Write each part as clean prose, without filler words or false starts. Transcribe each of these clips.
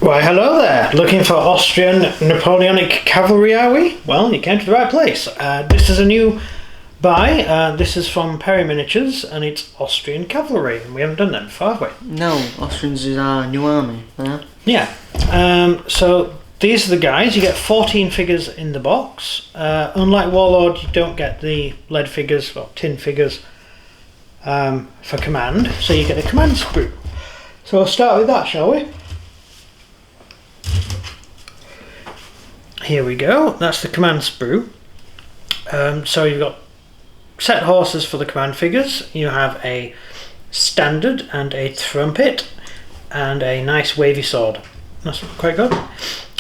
Why, hello there. Looking for Austrian Napoleonic cavalry, are we? Well, you came to the right place. This is a new buy. This is from Perry Miniatures, and it's Austrian cavalry. And we haven't done that before, have we? No, Austrians is our new army. Yeah. So these are the guys. You get 14 figures in the box. Unlike Warlord, you don't get the lead figures or tin figures for command. So you get a command sprue. So we'll start with that, shall we? Here we go, that's the command sprue. So you've got set horses for the command figures. You have a standard and a trumpet and a nice wavy sword. That's quite good.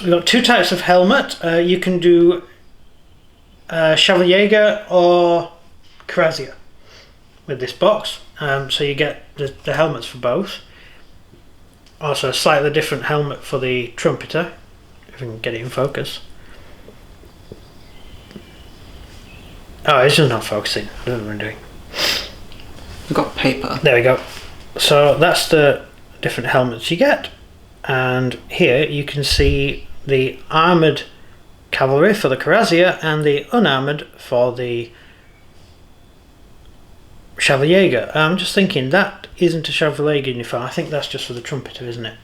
We've got two types of helmet. You can do Chevalier or Cuirassier with this box. So you get the helmets for both. Also a slightly different helmet for the trumpeter, if we can get it in focus. Oh, it's just not focusing. I don't know what I'm doing. We've got paper. There we go. So that's the different helmets you get. And here you can see the armoured cavalry for the Cuirassier and the unarmoured for the Chevalier. I'm just thinking that isn't a Chevalier uniform. I think that's just for the trumpeter, isn't it?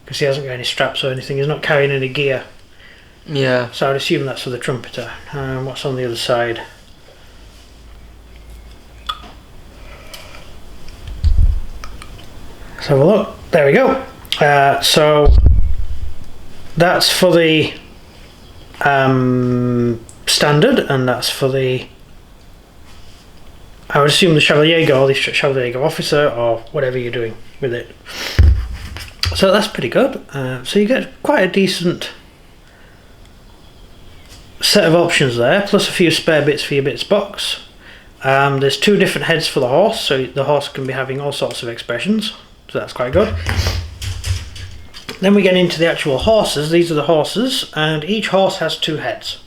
Because he hasn't got any straps or anything. He's not carrying any gear. Yeah. So I'd assume that's for the trumpeter. What's on the other side? Let's have a look. There we go. So that's for the standard, and that's for the, I would assume, the Chevalier or the Chevalier officer or whatever you're doing with it. So that's pretty good. So you get quite a decent set of options there, plus a few spare bits for your bits box. There's two different heads for the horse, so the horse can be having all sorts of expressions, so that's quite good. Then we get into the actual horses. These are the horses, and each horse has two heads.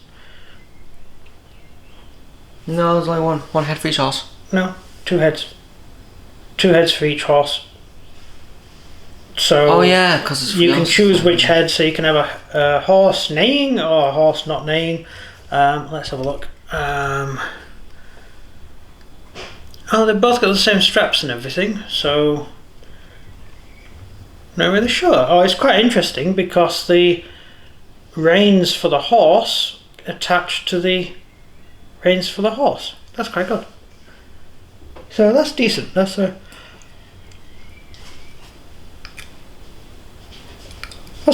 No, there's only one head for each horse. No, two heads. Two heads for each horse. So oh yeah, because you can choose which head, so you can have a horse neighing or a horse not neighing. Let's have a look. Oh, they've both got the same straps and everything, so not really sure. Oh, it's quite interesting because the reins for the horse attach to the reins for the horse. That's quite good. So that's decent. That's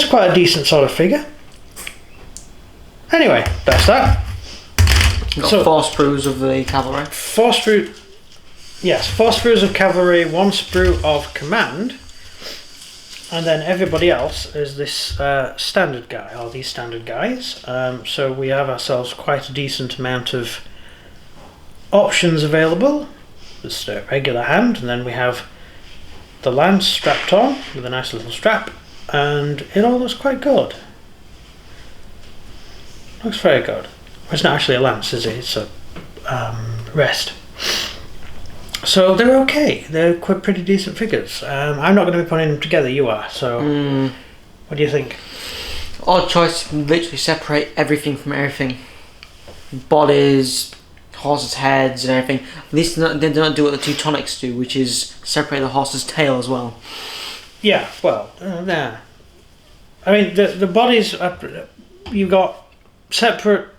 quite a decent sort of figure. Anyway, that's that. You've got four sprues of the cavalry. Four sprues of cavalry, one sprue of command, and then everybody else is this standard guy, or these standard guys. So we have ourselves quite a decent amount of options available. There's a regular hand, and then we have the lance strapped on with a nice little strap. And it all looks quite good. Looks very good. It's not actually a lance, is it? It's a rest. So they're okay. They're quite pretty decent figures. I'm not going to be putting them together. You are. So what do you think? Odd choice. You can literally separate everything from everything. Bodies, horses' heads, and everything. At least they don't do what the Teutonics do, which is separate the horse's tail as well. Yeah, well, nah. I mean, the bodies, you've got separate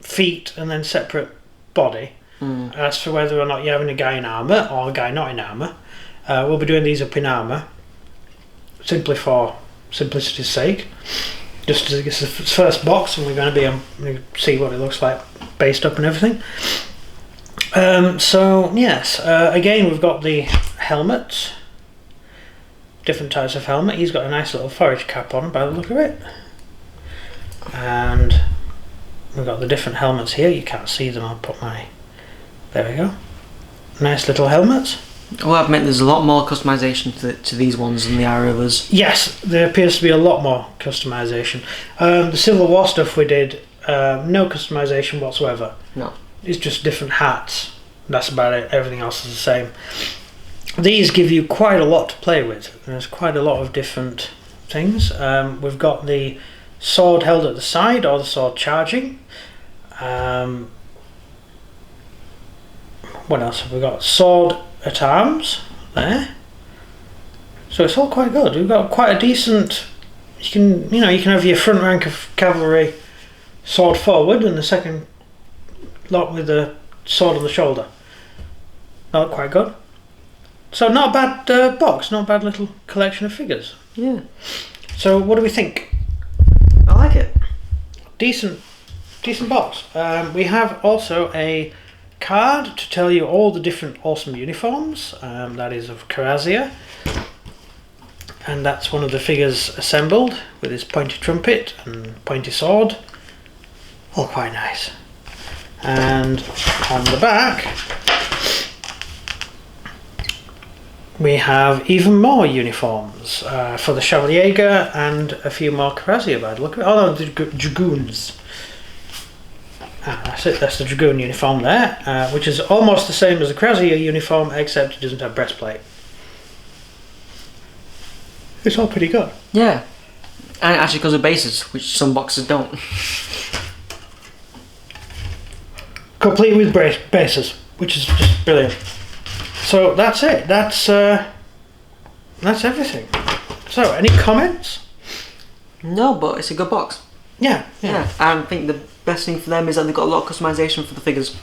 feet and then separate body. As for whether or not you're having a guy in armour or a guy not in armour, we'll be doing these up in armour, simply for simplicity's sake. Just as it's the first box, and we're going to see what it looks like based up and everything. So, yes, again, we've got the helmets. Different types of helmet. He's got a nice little forage cap on by the look of it, and we've got the different helmets here. You can't see them. I'll put my, there we go, nice little helmets. Well, I've meant there's a lot more customization to these ones than there are others. Yes, there appears to be a lot more customization. The Civil War stuff we did, no customization whatsoever. No, it's just different hats. That's about it. Everything else is the same. These give you quite a lot to play with. There's quite a lot of different things. We've got the sword held at the side, or the sword charging. What else have we got? Sword at arms there. So it's all quite good. We've got quite a decent. You can have your front rank of cavalry sword forward, and the second lot with the sword on the shoulder. Not quite good. So not a bad box, not a bad little collection of figures. Yeah. So what do we think? I like it. Decent box. We have also a card to tell you all the different awesome uniforms. That is of Karazia. And that's one of the figures assembled with his pointy trumpet and pointy sword. All quite nice. And on the back we have even more uniforms for the Chevalier and a few more Karazia by the look of it. Oh no, the Dragoons. That's it, that's the Dragoon uniform there, which is almost the same as the Karazia uniform, except it doesn't have breastplate. It's all pretty good. Yeah. And it actually comes with bases, which some boxes don't. Complete with bases, which is just brilliant. So that's it. That's everything. So, any comments? No, but it's a good box. Yeah. Yeah. I think the best thing for them is that they've got a lot of customization for the figures.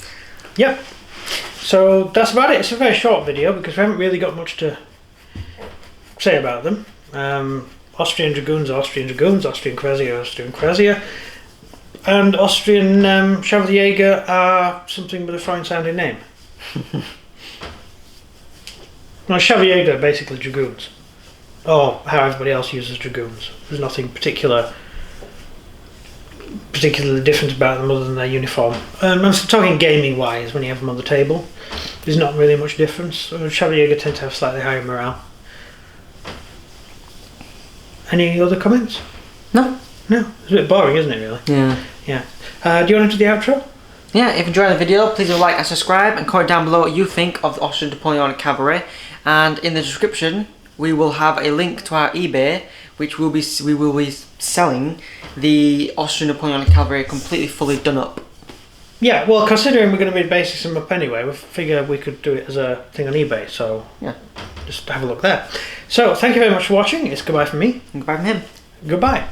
Yep. So that's about it. It's a very short video because we haven't really got much to say about them. Austrian Dragoons are Austrian Dragoons, Austrian Karazia are Austrian Karazia, and Austrian Chevalier are something with a foreign sounding name. No, Chevalier are basically Dragoons, or how everybody else uses Dragoons. There's nothing particularly different about them other than their uniform. I'm talking gaming wise, when you have them on the table, there's not really much difference. Chevalier tend to have slightly higher morale. Any other comments? No. No, it's a bit boring, isn't it, really? Yeah. Yeah. Do you want to do the outro? Yeah, if you enjoyed the video, please like and subscribe, and comment down below what you think of the Austrian Napoleonic cavalry. And in the description, we will have a link to our eBay, which we will be selling the Austrian Napoleonic cavalry completely fully done up. Yeah, well, considering we're going to be basing them up anyway, we figured we could do it as a thing on eBay, so yeah, just have a look there. So, thank you very much for watching. It's goodbye from me. And goodbye from him. Goodbye.